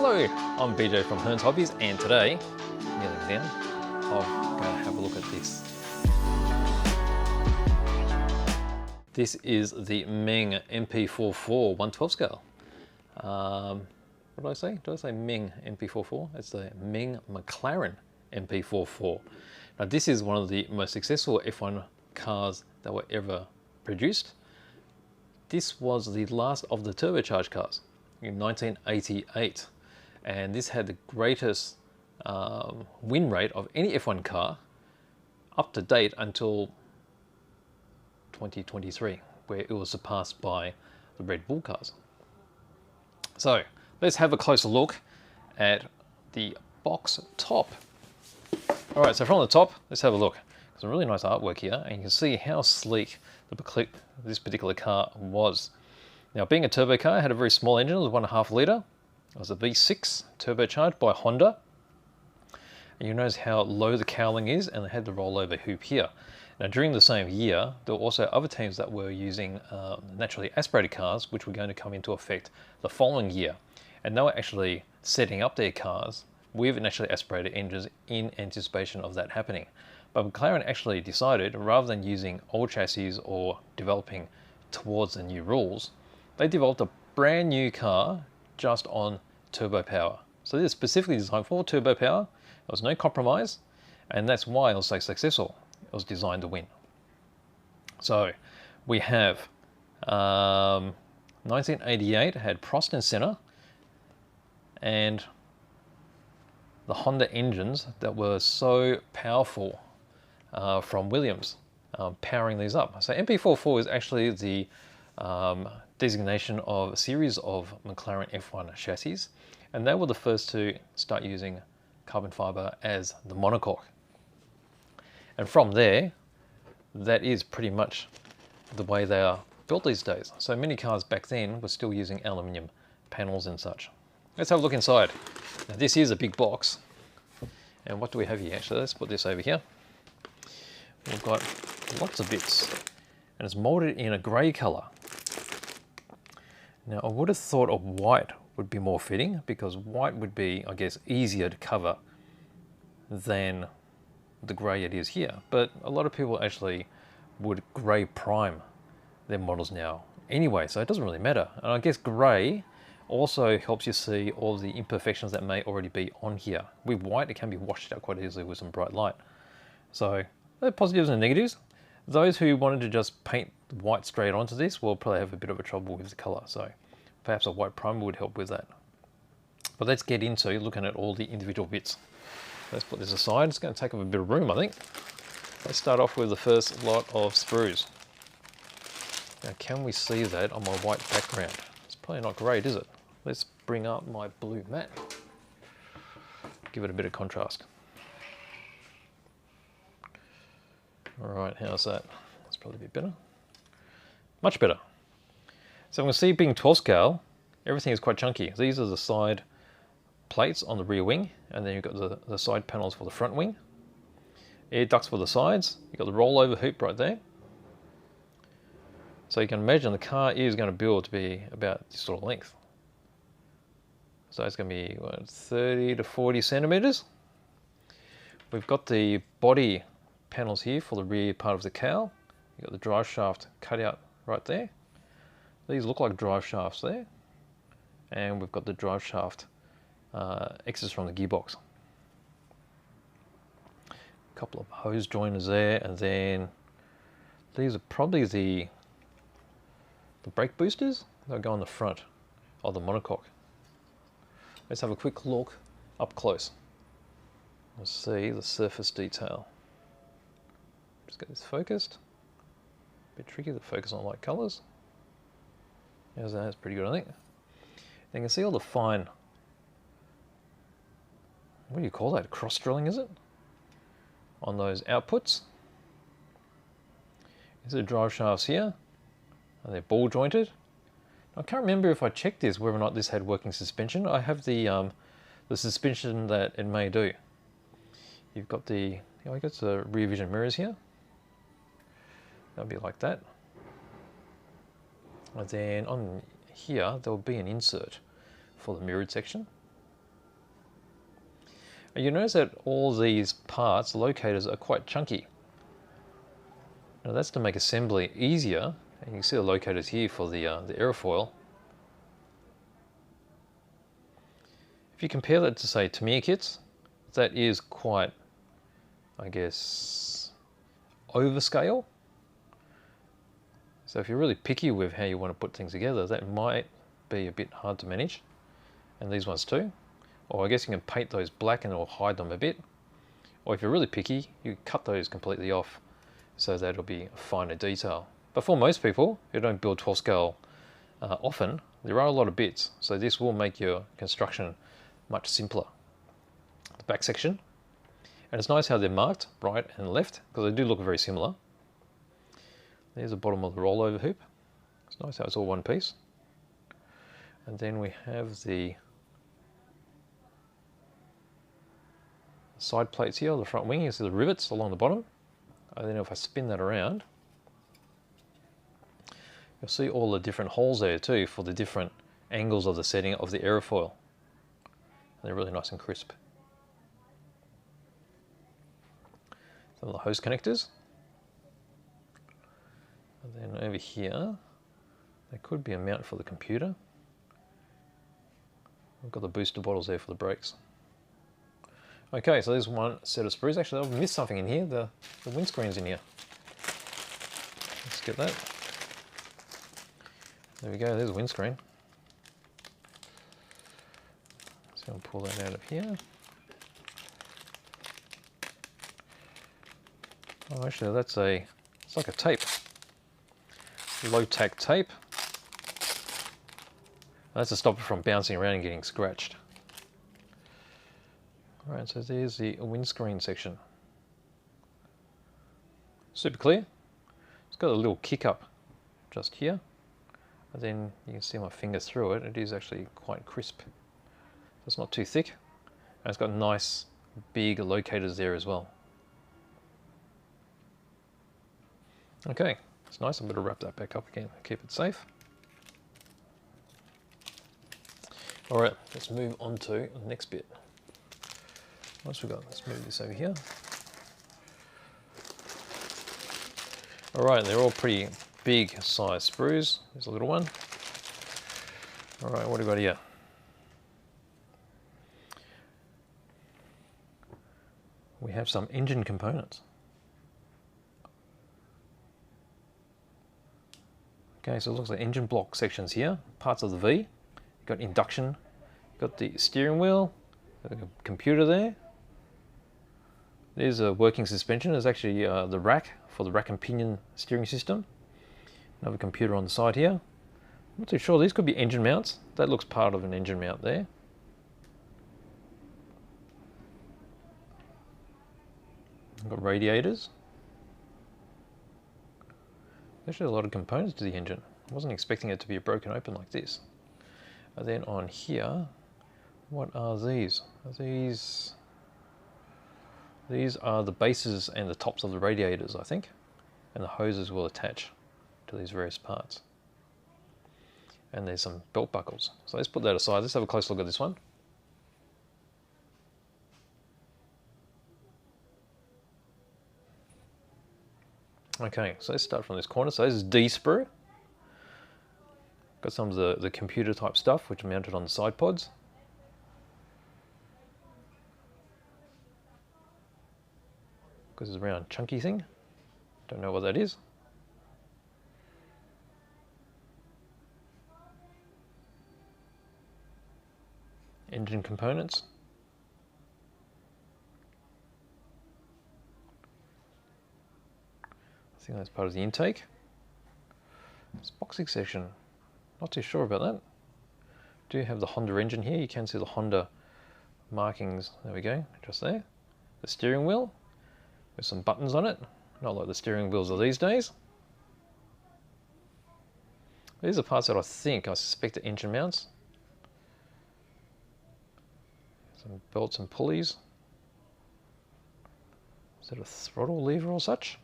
Hello, I'm BJ from Hearns Hobbies, and today, kneeling down, I'm going to have a look at this. This is the Meng MP4 112 scale. What did I say? Did I say Meng MP4? It's the Meng McLaren MP4. Now this is one of the most successful F1 cars that were ever produced. This was the last of the turbocharged cars in 1988, and this had the greatest win rate of any F1 car up to date until 2023, where it was surpassed by the Red Bull cars. So let's have a closer look at the box top. All right, so from the top, let's have a look. Some really nice artwork here, and you can see how sleek this particular car was. Now, being a turbo car, it had a very small engine. It was 1.5 litre. It was a V6 turbocharged by Honda. And you notice how low the cowling is, and they had the rollover hoop here. Now, during the same year, there were also other teams that were using naturally aspirated cars, which were going to come into effect the following year. And they were actually setting up their cars with naturally aspirated engines in anticipation of that happening. But McLaren actually decided, rather than using old chassis or developing towards the new rules, they developed a brand new car just on turbo power. So this is specifically designed for turbo power. There was no compromise, and that's why it was so successful. It was designed to win. So we have 1988 had Prost and Senna, and the Honda engines that were so powerful from Williams powering these up. So MP4 is actually the designation of a series of McLaren F1 chassis, and they were the first to start using carbon fiber as the monocoque. And from there, that is pretty much the way they are built these days. So many cars back then were still using aluminium panels and such. Let's have a look inside. Now this is a big box. And what do we have here? Actually, let's put this over here. We've got lots of bits, and it's molded in a grey colour. Now I would have thought a white would be more fitting, because white would be, I guess, easier to cover than the grey it is here. But a lot of people actually would grey prime their models now anyway, so it doesn't really matter. And I guess grey also helps you see all the imperfections that may already be on here. With white, it can be washed out quite easily with some bright light. So there are positives and negatives. Those who wanted to just paint white straight onto this will probably have a bit of a trouble with the colour, so perhaps a white primer would help with that. But let's get into looking at all the individual bits. Let's put this aside. It's going to take up a bit of room, I think. Let's start off with the first lot of sprues. Now, can we see that on my white background? It's probably not great, is it? Let's bring up my blue mat. Give it a bit of contrast. All right, how's that? That's probably a bit better. Much better. So I'm going to see, being 12 scale, everything is quite chunky. These are the side plates on the rear wing, and then you've got the side panels for the front wing. Air ducts for the sides. You've got the rollover hoop right there. So you can imagine the car is going to build to be about this sort of length. So it's going to be 30 to 40 centimeters. We've got the body panels here for the rear part of the cowl. You've got the drive shaft cut out right there. These look like drive shafts there. And we've got the drive shaft exits from the gearbox. A couple of hose joiners there, and then these are probably the brake boosters. They'll go on the front of the monocoque. Let's have a quick look up close. Let's see the surface detail. Just get this focused. A bit tricky to focus on light colours. How's that? That's pretty good, I think. You can see all the fine, what do you call that? Cross drilling, is it? On those outputs. These are the drive shafts here, and they're ball jointed. I can't remember if I checked this, whether or not this had working suspension. I have the suspension that it may do. You've got the rear vision mirrors here. That'll be like that. And then on here, there will be an insert for the mirrored section. And you notice that all these parts, locators, are quite chunky. Now that's to make assembly easier. And you can see the locators here for the aerofoil. If you compare that to, say, Tamiya kits, that is quite, I guess, overscale. So if you're really picky with how you want to put things together, that might be a bit hard to manage. And these ones too. Or I guess you can paint those black and it'll hide them a bit. Or if you're really picky, you cut those completely off so that it'll be a finer detail. But for most people who don't build 12 scale often, there are a lot of bits. So this will make your construction much simpler. The back section. And it's nice how they're marked right and left because they do look very similar. There's the bottom of the rollover hoop. It's nice how it's all one piece. And then we have the side plates here on the front wing. You see the rivets along the bottom. And then if I spin that around, you'll see all the different holes there too for the different angles of the setting of the aerofoil. And they're really nice and crisp. Some of the hose connectors. And then over here, there could be a mount for the computer. We've got the booster bottles there for the brakes. Okay, so there's one set of sprues. Actually, I've missed something in here. The windscreen's in here. Let's get that. There we go, there's a windscreen. So I'll pull that out of here. Oh, actually, it's like a tape. Low-tack tape. That's to stop it from bouncing around and getting scratched. Alright, so there's the windscreen section. Super clear. It's got a little kick up just here. And then you can see my finger through it. It is actually quite crisp. It's not too thick. And it's got nice big locators there as well. Okay, it's nice. I'm going to wrap that back up again and keep it safe. Alright, let's move on to the next bit. What else we got? Let's move this over here. Alright, they're all pretty big size sprues. There's a little one. Alright, what do we got here? We have some engine components. Okay, so it looks like engine block sections here, parts of the V. You've got induction, you've got the steering wheel, the computer there. There's a working suspension. There's actually the rack for the rack and pinion steering system. Another computer on the side here. I'm not too sure, these could be engine mounts. That looks part of an engine mount there. We've got radiators. Actually a lot of components to the engine. I wasn't expecting it to be broken open like this. And then on here, what are these? These are the bases and the tops of the radiators, I think. And the hoses will attach to these various parts. And there's some belt buckles. So let's put that aside. Let's have a close look at this one. Okay, so let's start from this corner. So this is D sprue. Got some of the computer type stuff which are mounted on the side pods. Got this round chunky thing. Don't know what that is. Engine components. I think that's part of the intake. This boxing section, not too sure about that. Do have the Honda engine here. You can see the Honda markings. There we go, just there. The steering wheel with some buttons on it. Not like the steering wheels of these days. These are parts that I suspect are engine mounts. Some belts and pulleys. Is that a throttle lever or such?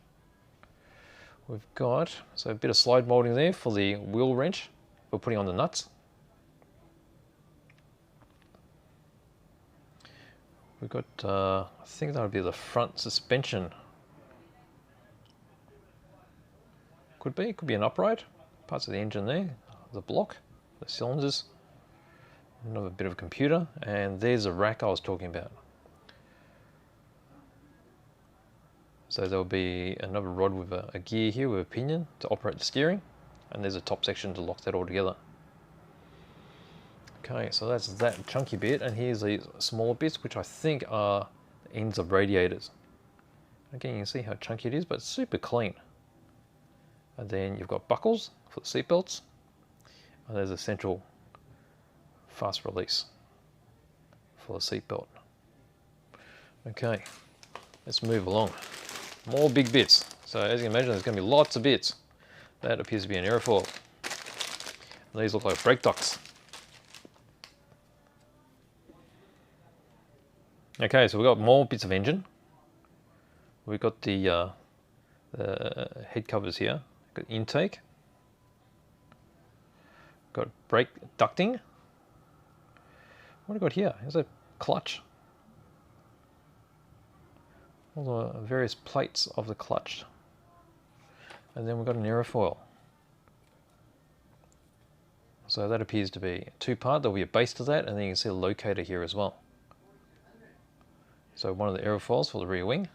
We've got a bit of slide molding there for the wheel wrench we're putting on the nuts. We've got, I think that would be the front suspension. Could be an upright. Parts of the engine there, the block, the cylinders, another bit of a computer, and there's a rack I was talking about. So there'll be another rod with a gear here with a pinion to operate the steering, and there's a top section to lock that all together. Okay, so that's that chunky bit, and here's these smaller bits, which I think are the ends of radiators. Again, you can see how chunky it is, but it's super clean. And then you've got buckles for the seat belts, and there's a central fast release for the seat belt. Okay, let's move along. More big bits. So as you can imagine, there's going to be lots of bits. That appears to be an airfoil. These look like brake ducts. Okay, so we've got more bits of engine. We've got the head covers here. Got intake. Got brake ducting. What have we got here? Here's a clutch. All the various plates of the clutch. And then we've got an aerofoil. So that appears to be two-part. There'll be a base to that, and then you can see a locator here as well. So one of the aerofoils for the rear wing.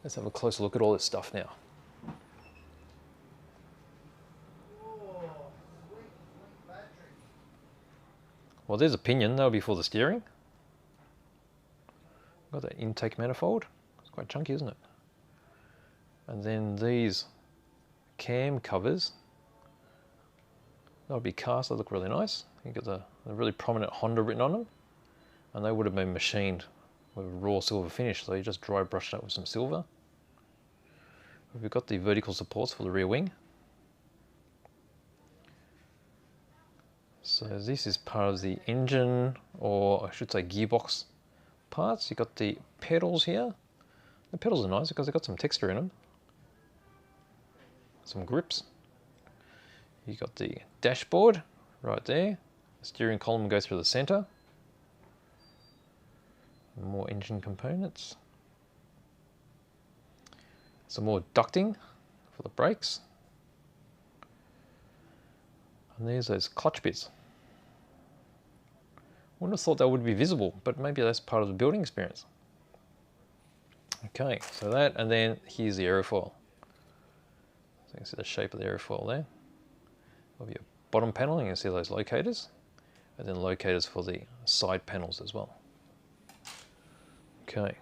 Let's have a closer look at all this stuff now. Well, there's a pinion. That'll be for the steering. Got that intake manifold. It's quite chunky, isn't it? And then these cam covers. That'll be cast. They look really nice. You get the really prominent Honda written on them, and they would have been machined with a raw silver finish. So you just dry brushed that with some silver. We've got the vertical supports for the rear wing. So this is part of the engine, or I should say gearbox parts. You've got the pedals here. The pedals are nice because they've got some texture in them. Some grips. You've got the dashboard right there. The steering column goes through the center. More engine components. Some more ducting for the brakes. And there's those clutch bits. Wouldn't have thought that would be visible, but maybe that's part of the building experience. Okay, so that, and then here's the aerofoil. So you can see the shape of the aerofoil there. There'll be a bottom panel, and you can see those locators, and then locators for the side panels as well. Okay.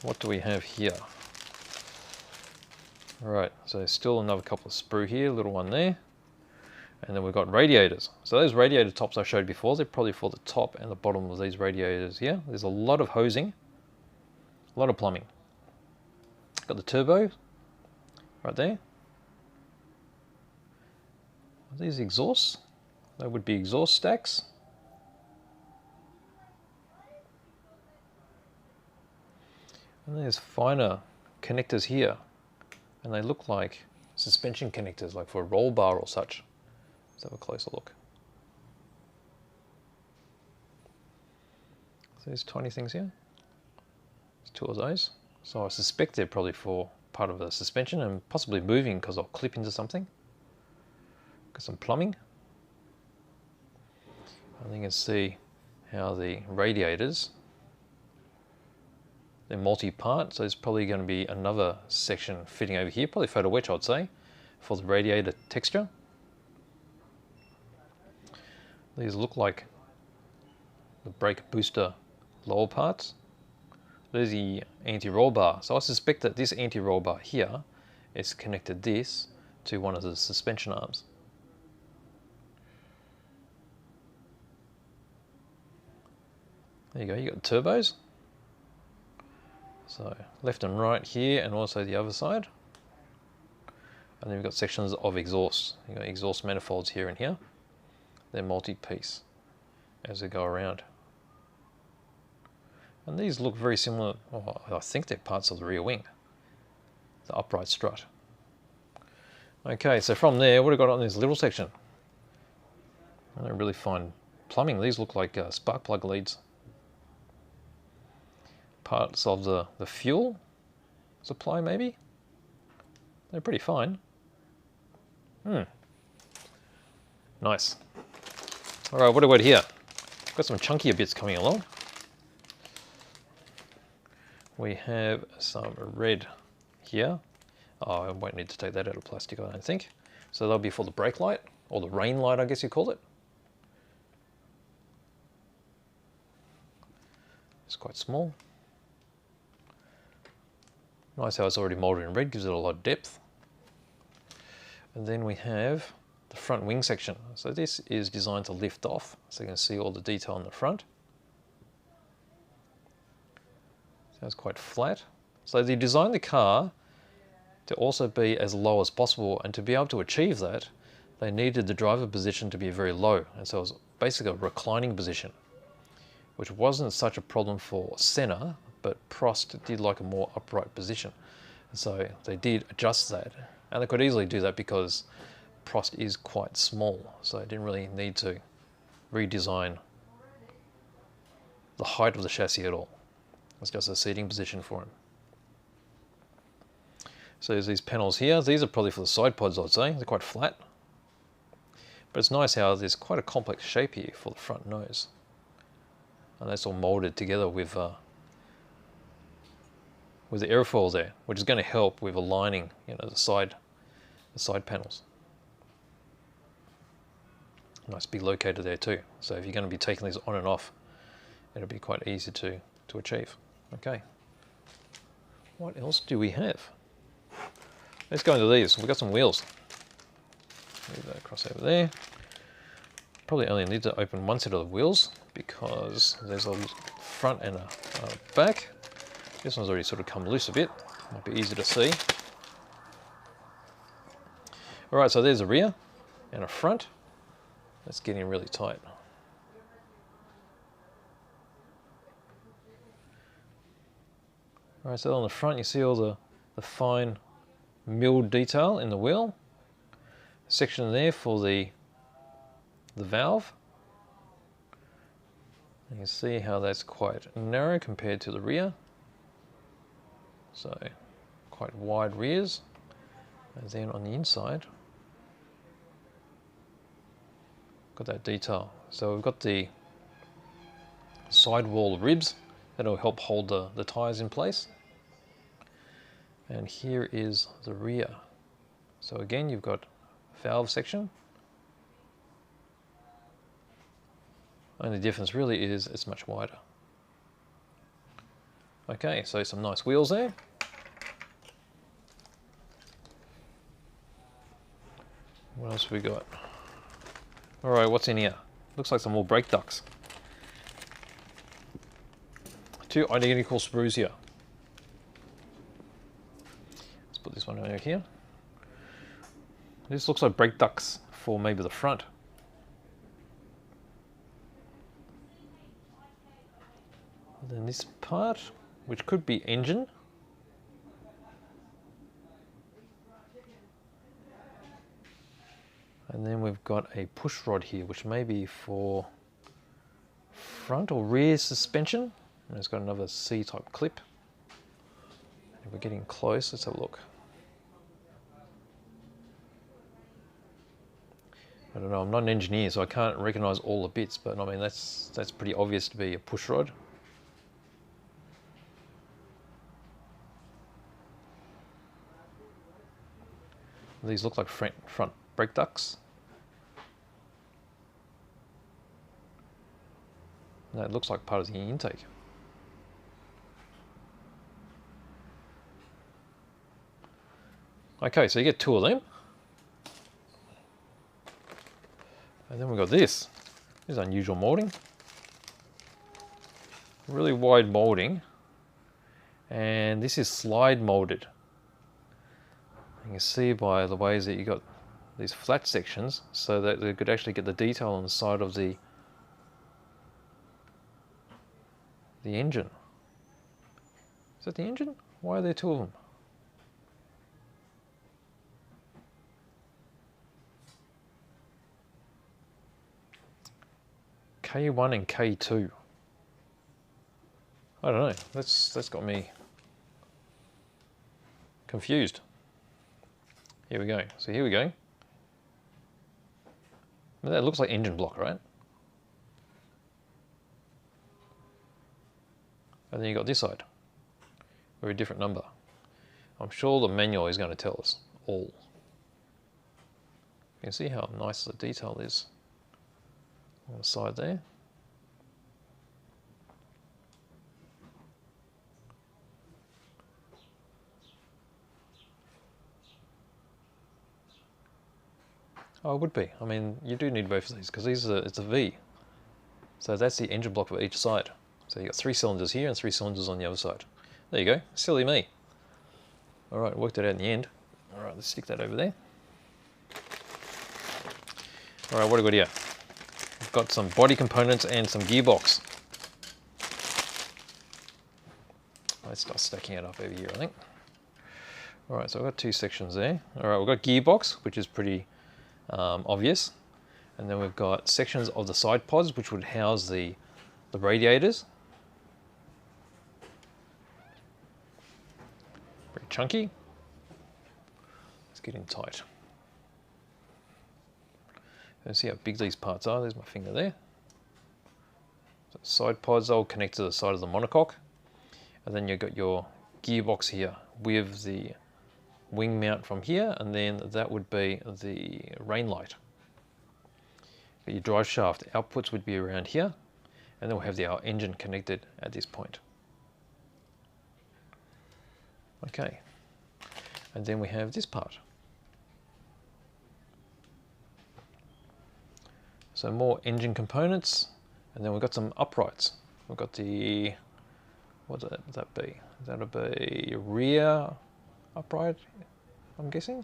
What do we have here? Alright, so still another couple of sprue here, little one there. And then we've got radiators. So those radiator tops I showed before, they're probably for the top and the bottom of these radiators here. There's a lot of hosing, a lot of plumbing. Got the turbo right there. Are these exhausts? They would be exhaust stacks. And there's finer connectors here. And they look like suspension connectors, like for a roll bar or such. Let's have a closer look. So there's tiny things here. There's two of those. So I suspect they're probably for part of the suspension and possibly moving because they'll clip into something. Got some plumbing. And you can see how the radiators, they're multi-part, so there's probably going to be another section fitting over here, probably photo wedge I'd say, for the radiator texture. These look like the brake booster lower parts. There's the anti-roll bar. So I suspect that this anti-roll bar here is connected this to one of the suspension arms. There you go, you got turbos. So left and right here, and also the other side. And then we've got sections of exhaust. You've got exhaust manifolds here and here. They're multi-piece as they go around. And these look very similar, oh, I think they're parts of the rear wing, the upright strut. Okay, so from there, what have we got on this little section? And a really fine plumbing. These look like spark plug leads. Parts of the fuel supply, maybe? They're pretty fine. Nice. Alright, what do we got here? Got some chunkier bits coming along. We have some red here. Oh, I won't need to take that out of plastic, I don't think. So that'll be for the brake light, or the rain light, I guess you call it. It's quite small. Nice how it's already molded in red, gives it a lot of depth. And then we have the front wing section. So this is designed to lift off, so you can see all the detail on the front. So it's quite flat. So they designed the car to also be as low as possible, and to be able to achieve that, they needed the driver position to be very low, and so it was basically a reclining position, which wasn't such a problem for Senna, but Prost did like a more upright position. And so they did adjust that, and they could easily do that because Prost is quite small, so they didn't really need to redesign the height of the chassis at all. It's just a seating position for him. So there's these panels here. These are probably for the side pods, I'd say. They're quite flat. But it's nice how there's quite a complex shape here for the front nose. And that's all molded together with the airfoil there, which is going to help with aligning, you know, the side panels. Nice big locator there too. So if you're going to be taking these on and off, it'll be quite easy to achieve. Okay. What else do we have? Let's go into these. We've got some wheels. Move that across over there. Probably only need to open one set of the wheels because there's a front and a back. This one's already sort of come loose a bit. Might be easy to see. Alright, so there's a rear and a front. That's getting really tight. Alright, so on the front you see all the fine milled detail in the wheel. Section there for the valve. You can see how that's quite narrow compared to the rear. So quite wide rears. And then on the inside, got that detail. So we've got the sidewall ribs that'll help hold the tires in place. And here is the rear. So again, you've got valve section. Only difference really is it's much wider. Okay, so some nice wheels there. What else have we got? Alright, what's in here? Looks like some more brake ducts. Two identical sprues here. Let's put this one over here. This looks like brake ducts for maybe the front. And then this part, which could be engine. And then we've got a push rod here, which may be for front or rear suspension. And it's got another C-type clip. If we're getting close, let's have a look. I don't know, I'm not an engineer, so I can't recognize all the bits, but I mean, that's pretty obvious to be a push rod. These look like front brake ducts. That looks like part of the intake. Okay, so you get two of them. And then we've got this. This is unusual molding. Really wide molding. And this is slide molded. You can see by the ways that you got these flat sections so that they could actually get the detail on the side of the engine. Is that the engine? Why are there two of them? K1 and K2. I don't know. That's got me confused. Here we go. So here we go. That looks like engine block, right? And then you got this side. Very different number. I'm sure the manual is going to tell us all. You can see how nice the detail is on the side there. Oh, it would be. I mean, you do need both of these because it's a V. So that's the engine block for each side. So you got 3 cylinders here and 3 cylinders on the other side. There you go. Silly me. All right, worked it out in the end. All right, let's stick that over there. All right, what have we got here? We've got some body components and some gearbox. Let's start stacking it up over here, I think. All right, so I've got 2 sections there. All right, we've got gearbox, which is pretty obvious. And then we've got sections of the side pods, which would house the radiators. Very chunky. Let's get in tight. Let's see how big these parts are. There's my finger there. So side pods all connect to the side of the monocoque. And then you've got your gearbox here with the wing mount from here, and then that would be the rain light. Your drive shaft outputs would be around here, and then we'll have our engine connected at this point. Okay, and then we have this part. So more engine components, and then we've got some uprights. We've got the, what would that be? That'll be rear upright, I'm guessing.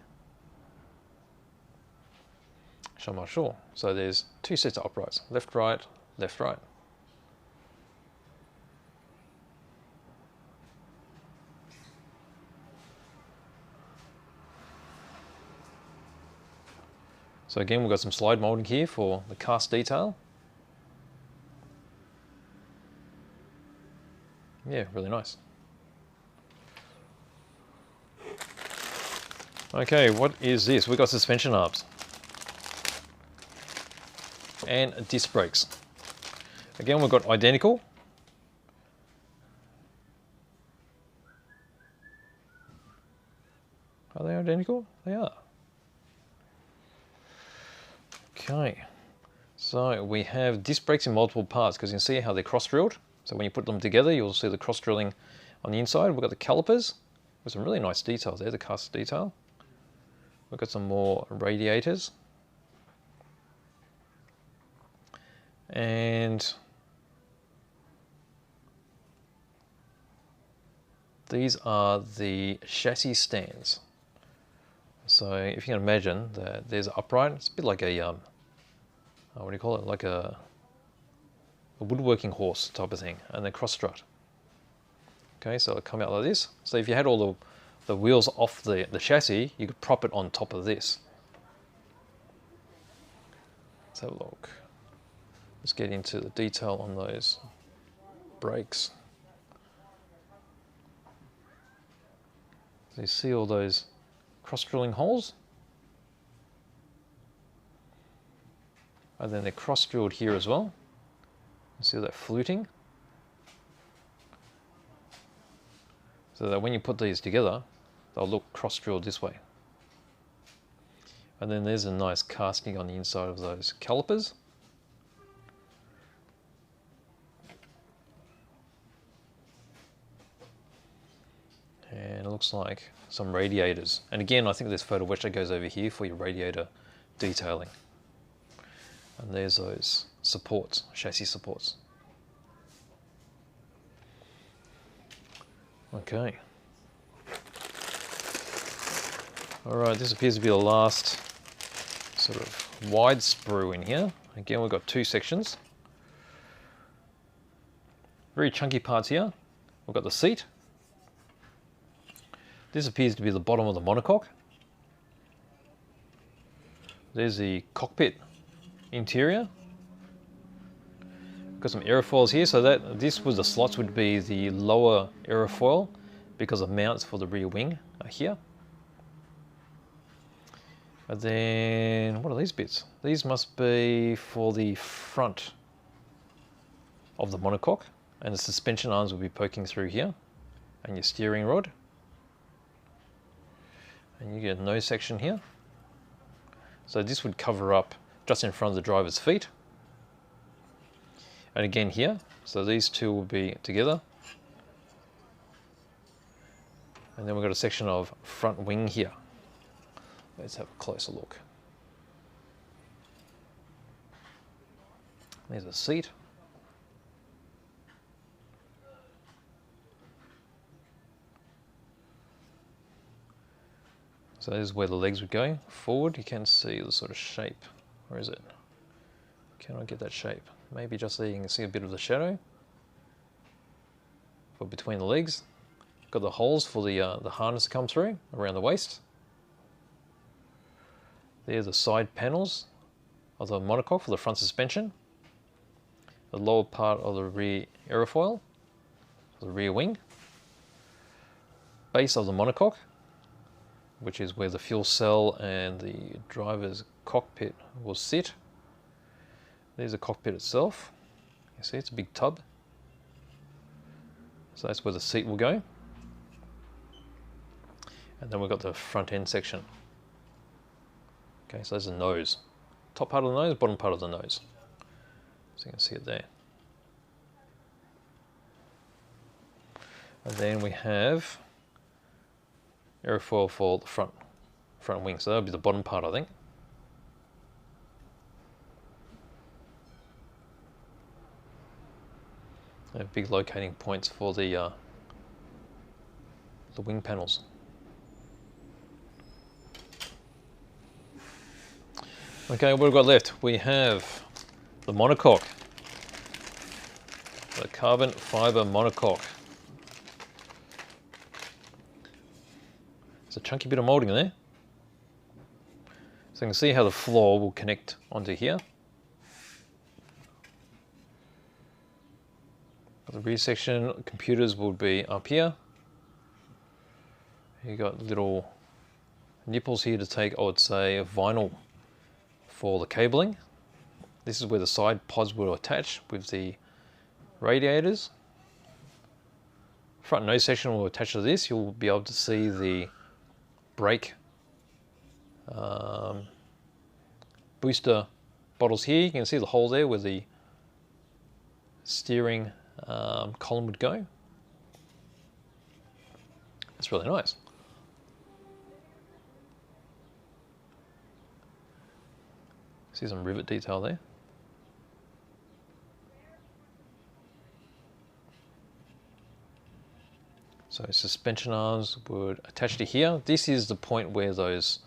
I'm not sure. So there's 2 sets of uprights, left, right, left, right. So again, we've got some slide molding here for the cast detail. Yeah, really nice. Okay, what is this? We've got suspension arms and disc brakes. Again, we've got identical. Are they identical? They are. Okay, so we have disc brakes in multiple parts because you can see how they're cross-drilled. So when you put them together, you'll see the cross-drilling on the inside. We've got the calipers with some really nice details there, the cast detail. We've got some more radiators. And these are the chassis stands. So if you can imagine that there's an upright, it's a bit like a, what do you call it? Like a woodworking horse type of thing, and then cross strut. Okay, so it'll come out like this. So if you had all the wheels off the chassis, you could prop it on top of this. Let's have a look. Let's get into the detail on those brakes. So you see all those cross-drilling holes? And then they're cross-drilled here as well. You see that fluting? So that when you put these together, they'll look cross-drilled this way. And then there's a nice casting on the inside of those calipers. And it looks like some radiators. And again, I think this photo which that goes over here for your radiator detailing. And there's those supports, chassis supports. Okay. All right, this appears to be the last sort of wide sprue in here. Again, we've got 2 sections. Very chunky parts here. We've got the seat. This appears to be the bottom of the monocoque. There's the cockpit interior. Got some aerofoils here, so that this was the slots would be the lower aerofoil because the mounts for the rear wing are here. And then what are these bits? These must be for the front of the monocoque, and the suspension arms will be poking through here, and your steering rod, and you get a nose section here. So this would cover up just in front of the driver's feet. And again here, so these two will be together. And then we've got a section of front wing here. Let's have a closer look. There's a seat. So this is where the legs would go forward. You can see the sort of shape. Where is it? Can I get that shape? Maybe just so you can see a bit of the shadow for between the legs. Got the holes for the harness to come through around the waist. There's the side panels of the monocoque for the front suspension. The lower part of the rear aerofoil, the rear wing. Base of the monocoque, which is where the fuel cell and the driver's cockpit will sit. There's the cockpit itself. You see, it's a big tub. So that's where the seat will go. And then we've got the front end section. Okay, so there's the nose. Top part of the nose, bottom part of the nose. So you can see it there. And then we have aerofoil for the front wing. So that'll be the bottom part, I think. Big locating points for the wing panels. Okay, what have we got left? We have the monocoque, the carbon fiber monocoque. It's a chunky bit of moulding there. So you can see how the floor will connect onto here. The rear section, computers will be up here. You got little nipples here to take, I would say, vinyl for the cabling. This is where the side pods will attach with the radiators. Front nose section will attach to this. You'll be able to see the brake booster bottles here. You can see the hole there where the steering column would go. It's really nice. See some rivet detail there. So suspension arms would attach to here. This is the point where those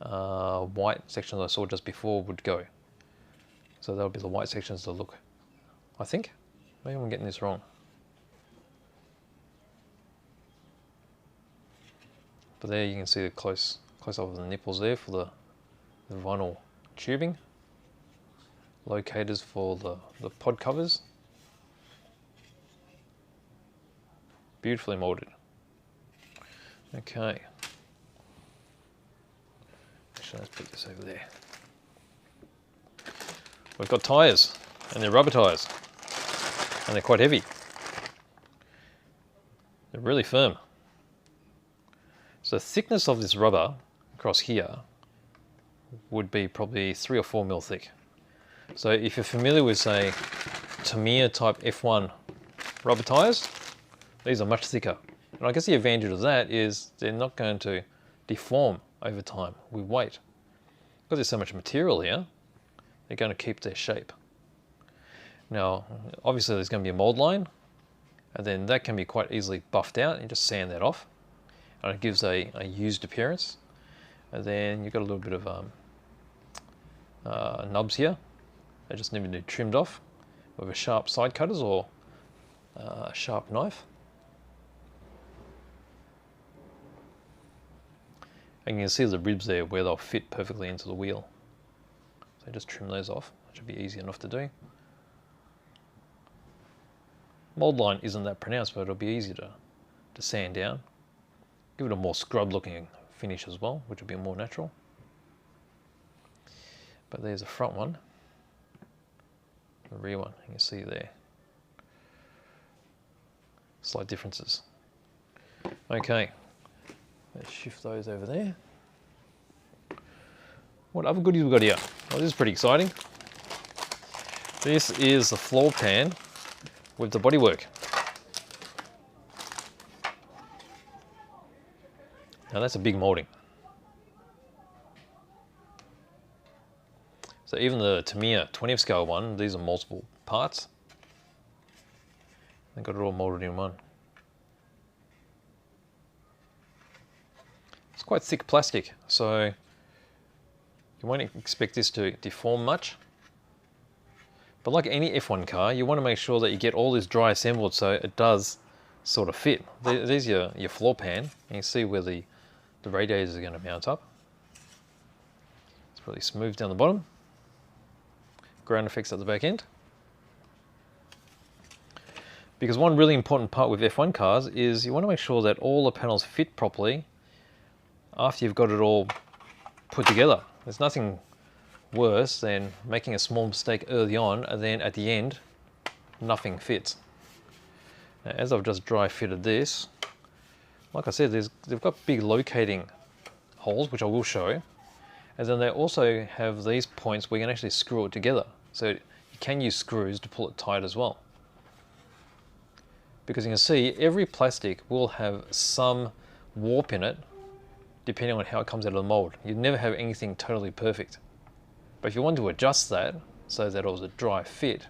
white sections I saw just before would go. So that'll be the white sections to look, I think. Maybe I'm getting this wrong. But there you can see the close up of the nipples there for the vinyl tubing. Locators for the pod covers. Beautifully molded. Okay. Actually, let's put this over there. We've got tyres, and they're rubber tyres, and they're quite heavy. They're really firm. So the thickness of this rubber across here would be probably 3 or 4 mil thick. So if you're familiar with, say, Tamiya type F1 rubber tyres, these are much thicker. And I guess the advantage of that is they're not going to deform over time with weight. Because there's so much material here, they're going to keep their shape. Now, obviously there's going to be a mold line, and then that can be quite easily buffed out and just sand that off. And it gives a used appearance. And then you've got a little bit of nubs here. They just need to be trimmed off with a sharp side cutters or a sharp knife. And you can see the ribs there where they'll fit perfectly into the wheel. So just trim those off. That should be easy enough to do. Mold line isn't that pronounced, but it'll be easier to sand down. Give it a more scrub looking finish as well, which will be more natural. But there's the front one, the rear one, you can see there. Slight differences. Okay, let's shift those over there. What other goodies we got here? Well, this is pretty exciting. This is the floor pan with the bodywork. Now that's a big moulding. So even the Tamiya 20th scale one, these are multiple parts. They got it all moulded in one. It's quite thick plastic, so you won't expect this to deform much. But like any F1 car, you want to make sure that you get all this dry assembled so it does sort of fit. There's your floor pan, and you can see where the radiators are going to mount up. It's really smooth down the bottom. Ground effects at the back end. Because one really important part with F1 cars is you want to make sure that all the panels fit properly after you've got it all put together. There's nothing worse than making a small mistake early on and then at the end nothing fits. Now, as I've just dry fitted this, like I said, they've got big locating holes, which I will show, and then they also have these points where you can actually screw it together. So you can use screws to pull it tight as well. Because you can see every plastic will have some warp in it depending on how it comes out of the mold. You never have anything totally perfect. But if you want to adjust that so that it was a dry fit,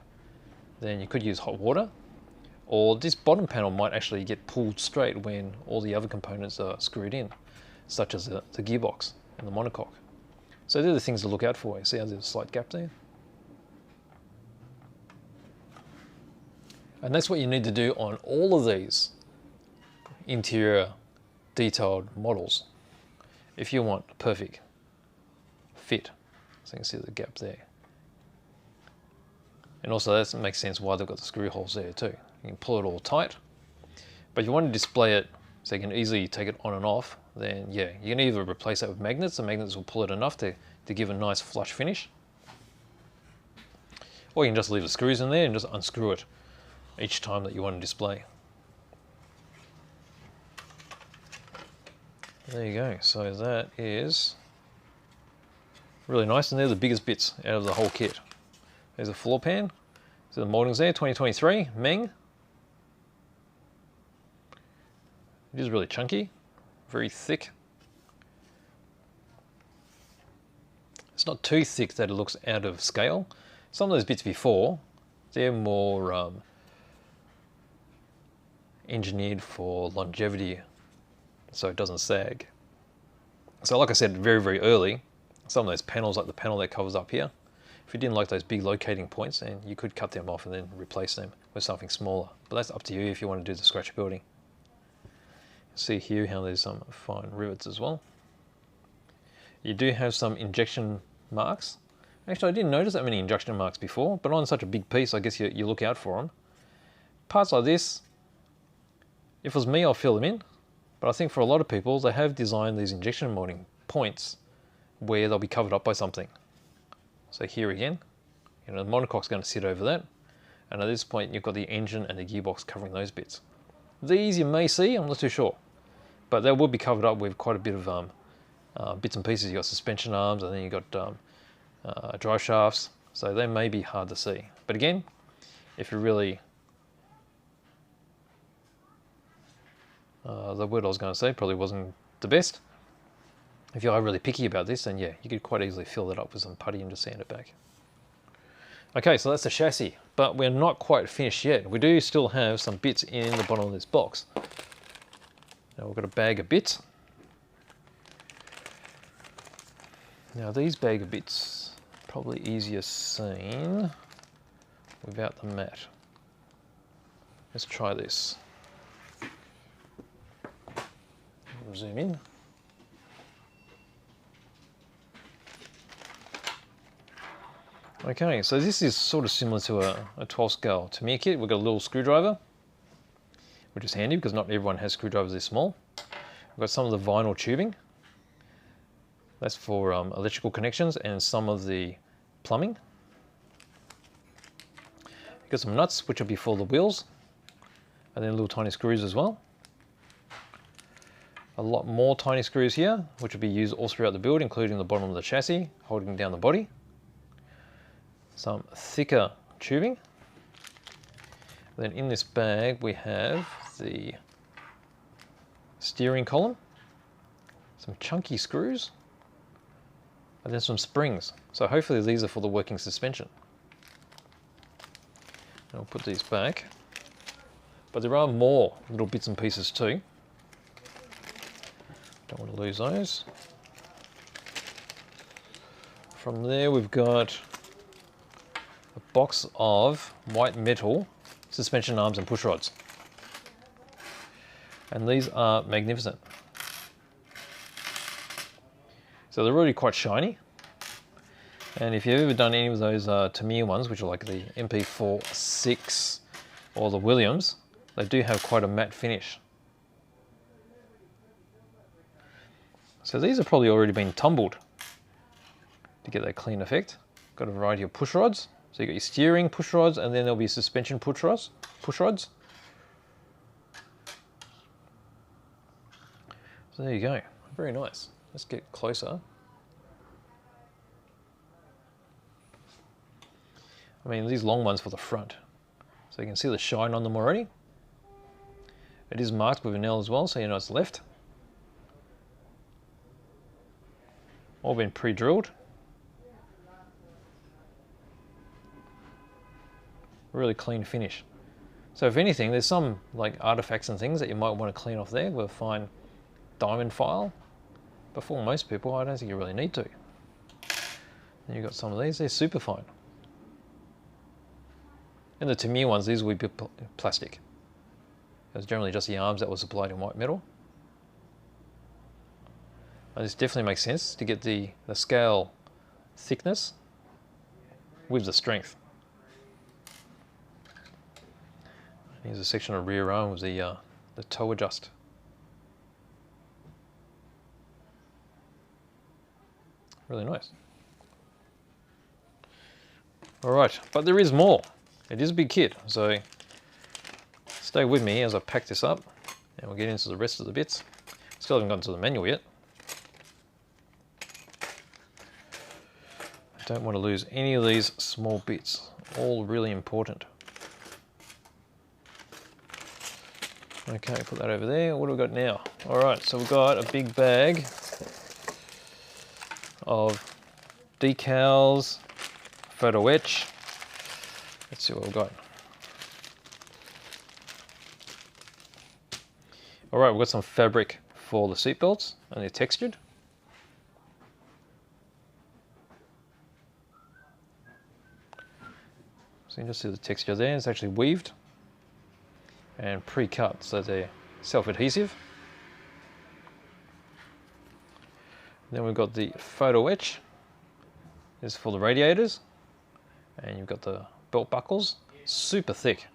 then you could use hot water, or this bottom panel might actually get pulled straight when all the other components are screwed in, such as the gearbox and the monocoque. So they're the things to look out for. You see how there's a slight gap there? And that's what you need to do on all of these interior detailed models if you want a perfect fit. So you can see the gap there. And also that makes sense why they've got the screw holes there too. You can pull it all tight. But if you want to display it so you can easily take it on and off, then yeah, you can either replace that with magnets. The magnets will pull it enough to give a nice flush finish. Or you can just leave the screws in there and just unscrew it each time that you want to display. There you go. So that is really nice, and they're the biggest bits out of the whole kit. There's a floor pan. So the mouldings there, 2023, Meng. It is really chunky, very thick. It's not too thick that it looks out of scale. Some of those bits before, they're more engineered for longevity so it doesn't sag. So like I said, very, very early, some of those panels, like the panel that covers up here, if you didn't like those big locating points, then you could cut them off and then replace them with something smaller. But that's up to you if you want to do the scratch building. See here how there's some fine rivets as well. You do have some injection marks. Actually, I didn't notice that many injection marks before, but on such a big piece, I guess you look out for them. Parts like this, if it was me, I'll fill them in. But I think for a lot of people, they have designed these injection molding points where they'll be covered up by something. So here again, the monocoque's going to sit over that. And at this point, you've got the engine and the gearbox covering those bits. These you may see, I'm not too sure. But they will be covered up with quite a bit of bits and pieces. You've got suspension arms, and then you've got drive shafts. So they may be hard to see. But again, if you really... the word I was going to say probably wasn't the best. If you are really picky about this, then yeah, you could quite easily fill it up with some putty and just sand it back. Okay, so that's the chassis, but we're not quite finished yet. We do still have some bits in the bottom of this box. Now we've got a bag of bits. Now these bag of bits, probably easier seen without the mat. Let's try this. We'll zoom in. Okay, so this is sort of similar to a 12 scale Tamiya kit. We've got a little screwdriver which is handy because not everyone has screwdrivers this small. We've got some of the vinyl tubing. That's for electrical connections and some of the plumbing. We've got some nuts, which will be for the wheels, and then little tiny screws as well. A lot more tiny screws here, which will be used all throughout the build, including the bottom of the chassis, holding down the body. Some thicker tubing. Then in this bag we have the steering column, some chunky screws, and then some springs. So hopefully these are for the working suspension. I'll put these back. But there are more little bits and pieces too. Don't want to lose those. From there we've got a box of white metal suspension arms and push rods. And these are magnificent. So they're already quite shiny. And if you've ever done any of those Tamiya ones, which are like the MP4 6 or the Williams, they do have quite a matte finish. So these have probably already been tumbled to get that clean effect. Got a variety of push rods. So you got your steering push rods, and then there'll be suspension push rods. So there you go. Very nice. Let's get closer. I mean, these long ones for the front. So you can see the shine on them already. It is marked with a nail as well, so you know it's left. All been pre-drilled. Really clean finish. So if anything, there's some like artifacts and things that you might want to clean off there with a fine diamond file. But for most people, I don't think you really need to. And you've got some of these, they're super fine. And the Tamiya ones, these will be plastic. It's generally just the arms that was supplied in white metal. And this definitely makes sense to get the scale thickness with the strength. Here's a section of rear arm with the toe adjust. Really nice. All right, but there is more. It is a big kit, so stay with me as I pack this up and we'll get into the rest of the bits. Still haven't gotten to the manual yet. I don't want to lose any of these small bits, all really important. Okay, put that over there. What do we got now? All right, so we've got a big bag of decals, photo etch. Let's see what we've got. All right, we've got some fabric for the seat belts, and they're textured. So you can just see the texture there. It's actually weaved and pre-cut, so they're self-adhesive. Then we've got the photo etch. This is for the radiators. And you've got the belt buckles, super thick.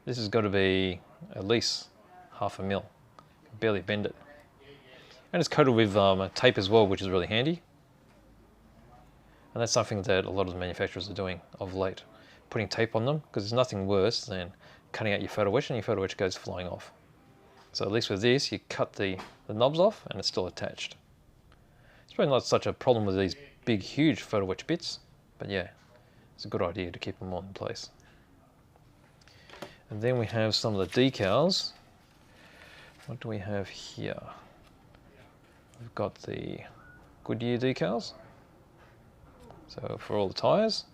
This has got to be at least 1/2 mil. You can barely bend it. And it's coated with tape as well, which is really handy. And that's something that a lot of the manufacturers are doing of late, putting tape on them, because there's nothing worse than cutting out your photo etch and your photo etch goes flying off. So at least with this, you cut the knobs off and it's still attached. It's probably not such a problem with these big, huge photo etch bits, but yeah, it's a good idea to keep them all in place. And then we have some of the decals. What do we have here? We've got the Goodyear decals, so for all the tyres.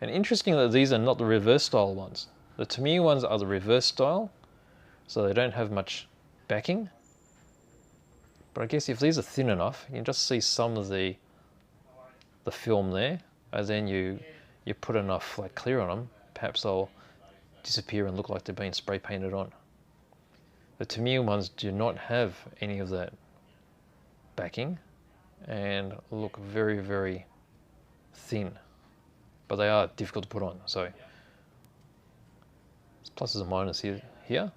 And interesting that these are not the reverse style ones. The Tamiya ones are the reverse style, so they don't have much backing. But I guess if these are thin enough, you can just see some of the film there, and then you put enough flat clear on them, perhaps they'll disappear and look like they've been spray painted on. The Tamiya ones do not have any of that backing and look very, very thin, but they are difficult to put on, so it's pluses and minuses here.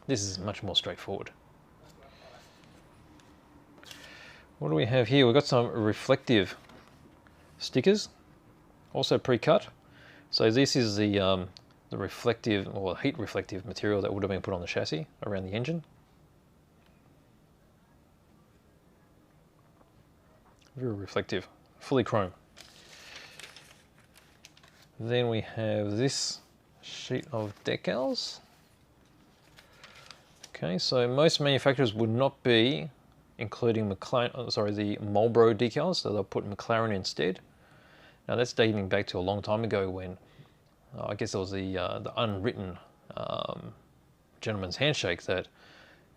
This is much more straightforward. What do we have here? We've got some reflective stickers, also pre-cut. So this is the reflective or heat reflective material that would have been put on the chassis around the engine. Very reflective, fully chrome. Then we have this sheet of decals. Okay, so most manufacturers would not be including the Marlboro decals, so they'll put McLaren instead. Now that's dating back to a long time ago when I guess there was the unwritten gentleman's handshake that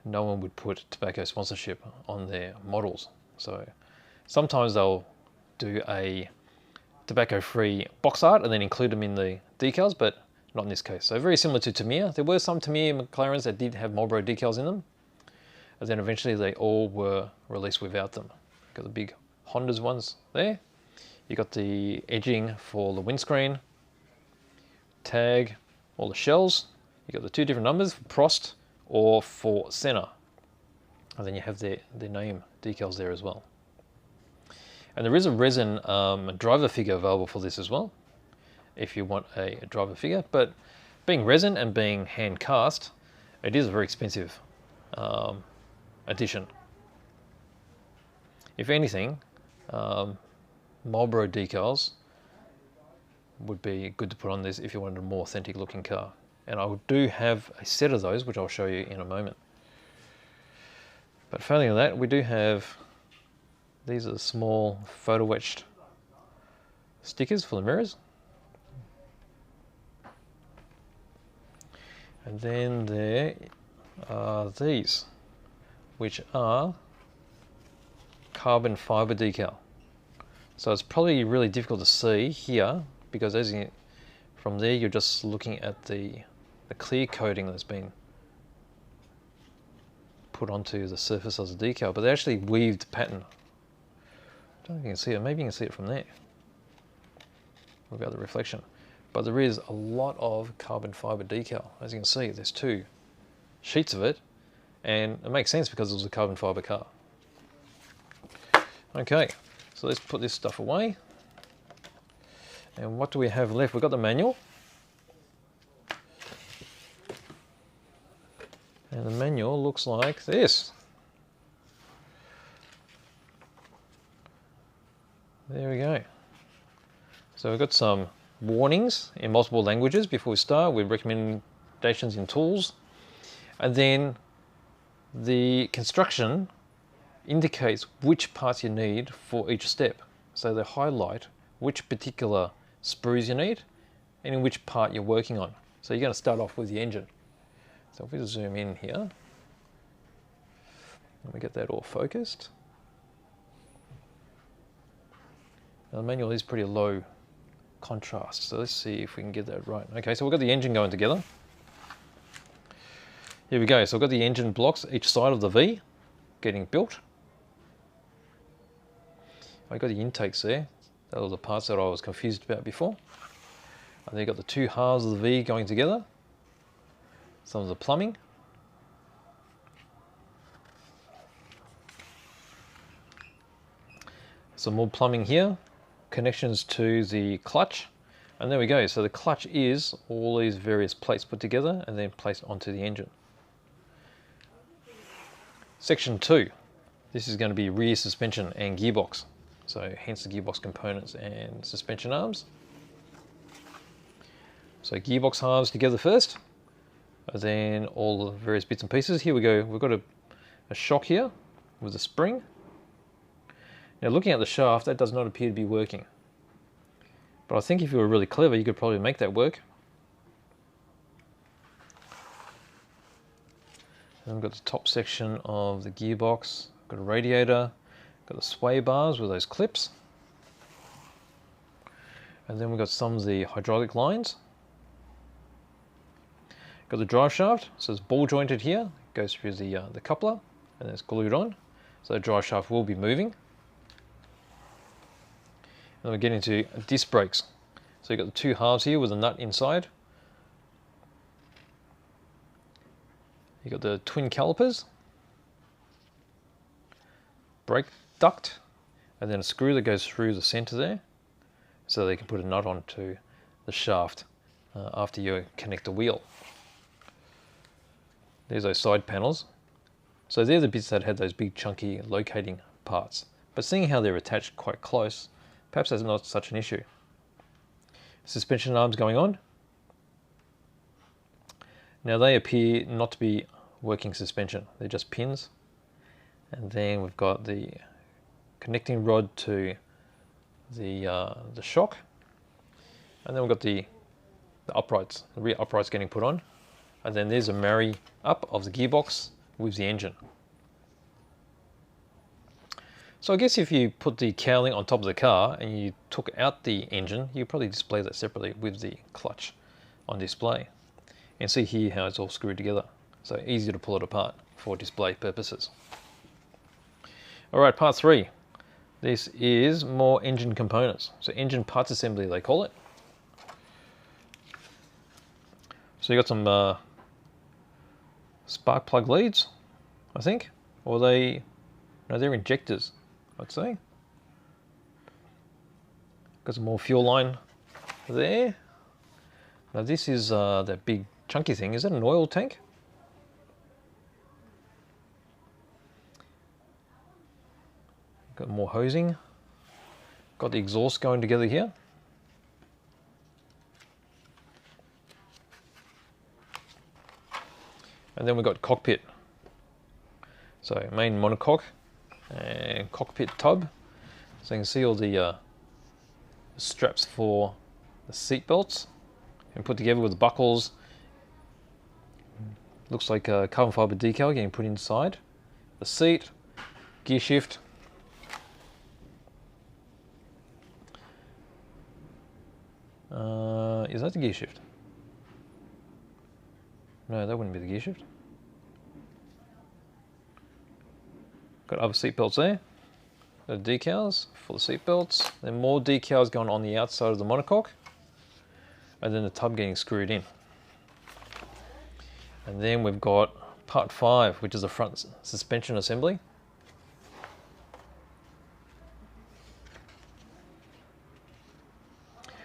no one would put tobacco sponsorship on their models. So sometimes they'll do a tobacco-free box art and then include them in the decals, but not in this case. So very similar to Tamiya. There were some Tamiya McLarens that did have Marlboro decals in them, and then eventually they all were released without them. Got the big Honda's ones there. You got the edging for the windscreen, tag, all the shells. You got the two different numbers for Prost or for Senna, and then you have their name decals there as well. And there is a resin driver figure available for this as well, if you want a driver figure. But being resin and being hand cast, it is a very expensive addition. If anything, Marlboro decals would be good to put on this if you wanted a more authentic looking car. And I do have a set of those, which I'll show you in a moment. But failing that, we do have, these are the small photo etched stickers for the mirrors. And then there are these, which are carbon fiber decal. So it's probably really difficult to see here because as you, from there you're just looking at the clear coating that's been put onto the surface of the decal, but they actually weaved pattern. I don't know if you can see it, maybe you can see it from there. What about the reflection? But there is a lot of carbon fiber decal. As you can see, there's two sheets of it, and it makes sense because it was a carbon fiber car. Okay, so let's put this stuff away. And what do we have left? We've got the manual. And the manual looks like this. There we go. So we've got some warnings in multiple languages before we start, with recommendations in tools. And then the construction indicates which parts you need for each step. So they highlight which particular sprues you need and in which part you're working on. So you're going to start off with the engine. So if we just zoom in here, and we get that all focused. Now the manual is pretty low contrast, so let's see if we can get that right. Okay, so we've got the engine going together. Here we go, so I've got the engine blocks each side of the V getting built. I've got the intakes there. Those are the parts that I was confused about before. And then you've got the two halves of the V going together. Some of the plumbing. Some more plumbing here. Connections to the clutch. And there we go. So the clutch is all these various plates put together and then placed onto the engine. Section 2. This is going to be rear suspension and gearbox. So hence the gearbox components and suspension arms. So gearbox halves together first. And then all the various bits and pieces. Here we go. We've got a shock here with a spring. Now looking at the shaft, that does not appear to be working. But I think if you were really clever, you could probably make that work. And we've got the top section of the gearbox. Got a radiator. Got the sway bars with those clips. And then we've got some of the hydraulic lines. Got the drive shaft, so it's ball jointed here, goes through the coupler, and it's glued on. So the drive shaft will be moving. And then we get into disc brakes. So you've got the two halves here with a nut inside. You've got the twin calipers, brake duct, and then a screw that goes through the center there, so they can put a nut onto the shaft after you connect the wheel. There's those side panels. So they're the bits that had those big chunky locating parts. But seeing how they're attached quite close, perhaps that's not such an issue. Suspension arms going on. Now they appear not to be working suspension, they're just pins. And then we've got the connecting rod to the shock. And then we've got the uprights, the rear uprights getting put on. And then there's a marry up of the gearbox with the engine. So I guess if you put the cowling on top of the car and you took out the engine, you probably display that separately with the clutch on display. And see here how it's all screwed together. So easy to pull it apart for display purposes. Alright, part 3. This is more engine components. So engine parts assembly they call it. So you got some spark plug leads, I think, or no, they're injectors, I'd say. Got some more fuel line there. Now this is that big chunky thing. Is that an oil tank? Got more hosing. Got the exhaust going together here. And then we've got cockpit. So main monocoque and cockpit tub. So you can see all the straps for the seat belts and put together with the buckles. Looks like a carbon fiber decal getting put inside. The seat, gear shift. Is that the gear shift? No, that wouldn't be the gear shift. Got other seat belts there. Got decals for the seat belts. Then more decals going on the outside of the monocoque. And then the tub getting screwed in. And then we've got part 5, which is the front suspension assembly.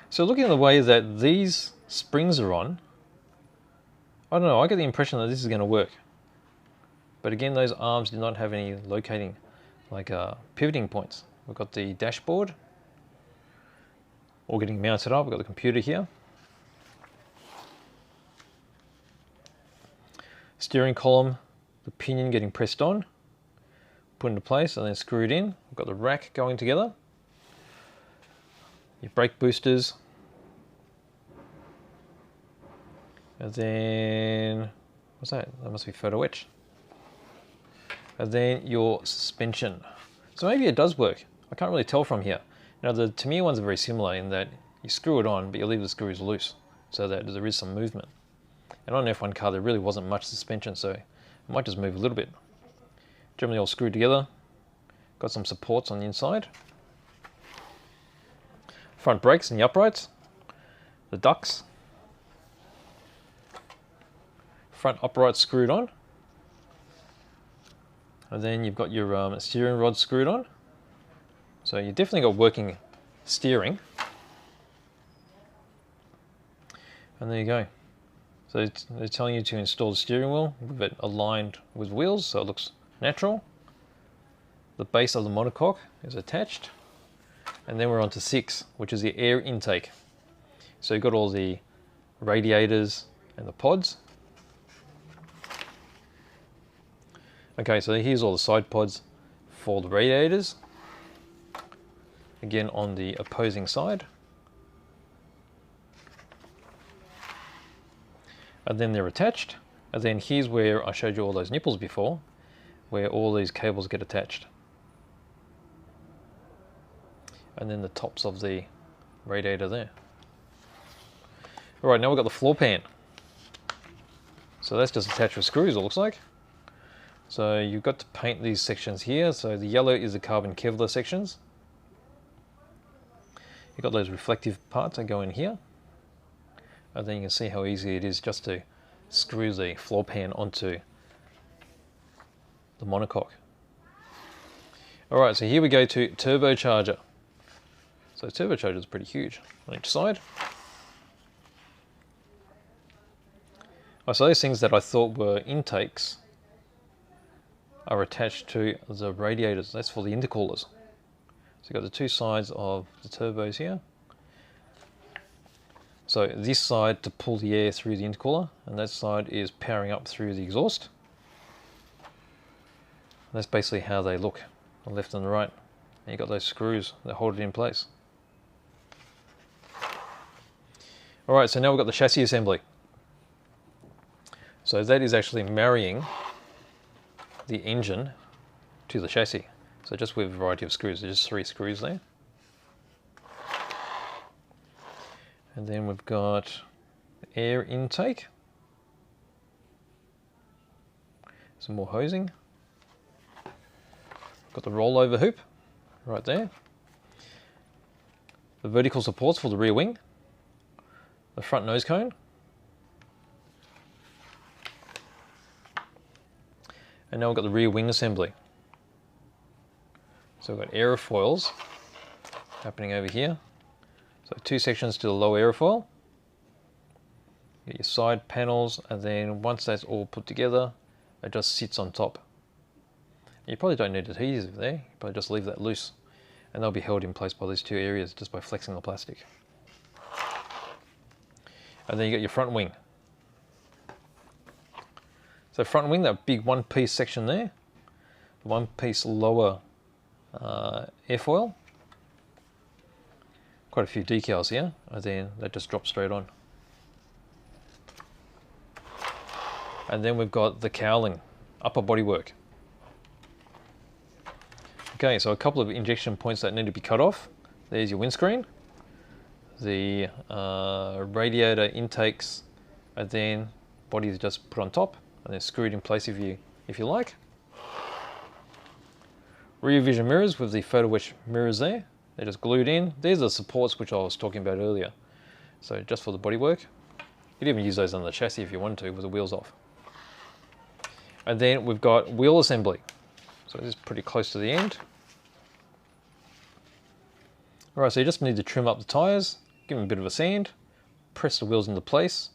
So looking at the way that these springs are on, I don't know, I get the impression that this is going to work. But again, those arms do not have any locating, like pivoting points. We've got the dashboard, all getting mounted up. We've got the computer here. Steering column, the pinion getting pressed on, put into place and then screwed in. We've got the rack going together. Your brake boosters. And then, what's that? That must be photo etch. And then your suspension. So maybe it does work. I can't really tell from here. Now the Tamiya ones are very similar in that you screw it on, but you leave the screws loose so that there is some movement. And on an F1 car, there really wasn't much suspension, so it might just move a little bit. Generally all screwed together. Got some supports on the inside. Front brakes and the uprights. The ducts. Front uprights screwed on. And then you've got your steering rod screwed on. So you definitely got working steering. And there you go. So they're telling you to install the steering wheel with it aligned with wheels, so it looks natural. The base of the monocoque is attached. And then we're on to 6, which is the air intake. So you've got all the radiators and the pods. Okay, so here's all the side pods for the radiators. Again on the opposing side. And then they're attached. And then here's where I showed you all those nipples before, where all these cables get attached. And then the tops of the radiator there. Alright, now we've got the floor pan. So that's just attached with screws, it looks like. So you've got to paint these sections here. So the yellow is the carbon Kevlar sections. You've got those reflective parts that go in here. And then you can see how easy it is just to screw the floor pan onto the monocoque. Alright, so here we go to turbocharger. So turbocharger is pretty huge on each side. So those things that I thought were intakes are attached to the radiators. That's for the intercoolers. So you've got the two sides of the turbos here. So this side to pull the air through the intercooler, and that side is powering up through the exhaust. And that's basically how they look, the left and the right. And you've got those screws that hold it in place. Alright, so now we've got the chassis assembly. So that is actually marrying the engine to the chassis. So just with a variety of screws, there's just 3 screws there. And then we've got air intake. Some more hosing. Got the rollover hoop right there. The vertical supports for the rear wing. The front nose cone. And now we've got the rear wing assembly. So we've got aerofoils happening over here. So 2 sections to the low aerofoil. You get your side panels, and then once that's all put together, it just sits on top. You probably don't need adhesive there, you probably just leave that loose. And they'll be held in place by these 2 areas just by flexing the plastic. And then you got your front wing. So front wing, that big 1-piece section there, the 1-piece lower airfoil, quite a few decals here, and then that just drops straight on. And then we've got the cowling, upper bodywork. Okay, so a couple of injection points that need to be cut off. There's your windscreen, the radiator intakes, and then body is just put on top and then screwed in place if you like. Rear vision mirrors with the photo wedge mirrors there. They're just glued in. There's the supports which I was talking about earlier. So just for the bodywork. You'd even use those on the chassis if you wanted to with the wheels off. And then we've got wheel assembly. So this is pretty close to the end. Alright, so you just need to trim up the tyres, give them a bit of a sand, press the wheels into place,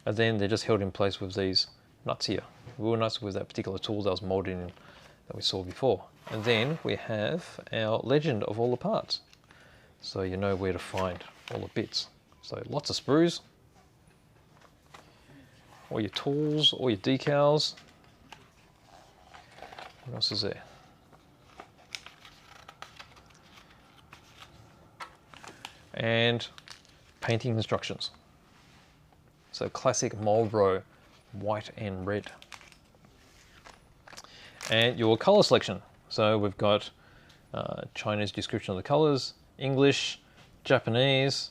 and then they're just held in place with these nuts here. Wheel nuts with that particular tool that was molded in that we saw before. And then we have our legend of all the parts. So you know where to find all the bits. So lots of sprues, all your tools, all your decals. What else is there? And painting instructions. So classic Marlboro, white and red. And your color selection. So we've got Chinese description of the colors, English, Japanese,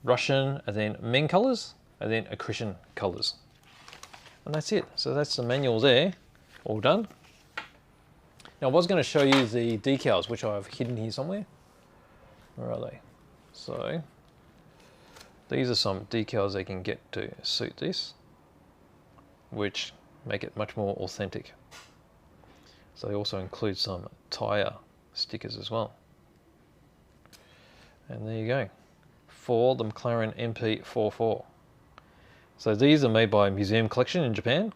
Russian, and then Meng colors, and then accretion colors. And that's it. So that's the manual there, all done. Now I was going to show you the decals, which I've hidden here somewhere. Where are they? So these are some decals they can get to suit this, which make it much more authentic. So they also include some tyre stickers as well. And there you go, for the McLaren MP4. So these are made by Museum Collection in Japan,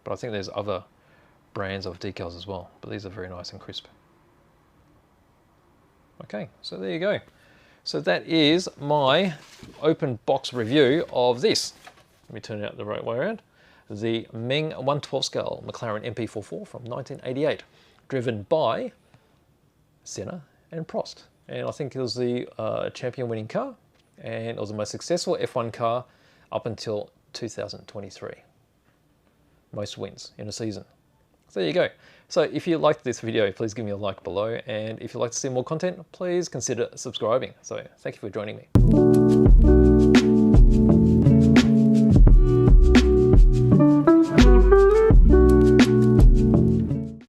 but I think there's other brands of decals as well, but these are very nice and crisp. Okay, so there you go. So that is my open box review of this. Let me turn it out the right way around. The Meng 1/12 scale McLaren MP44 from 1988, driven by Senna and Prost. And I think it was the champion winning car, and it was the most successful F1 car up until 2023. Most wins in a season. So there you go. So if you liked this video, please give me a like below, and if you'd like to see more content, please consider subscribing. So thank you for joining me.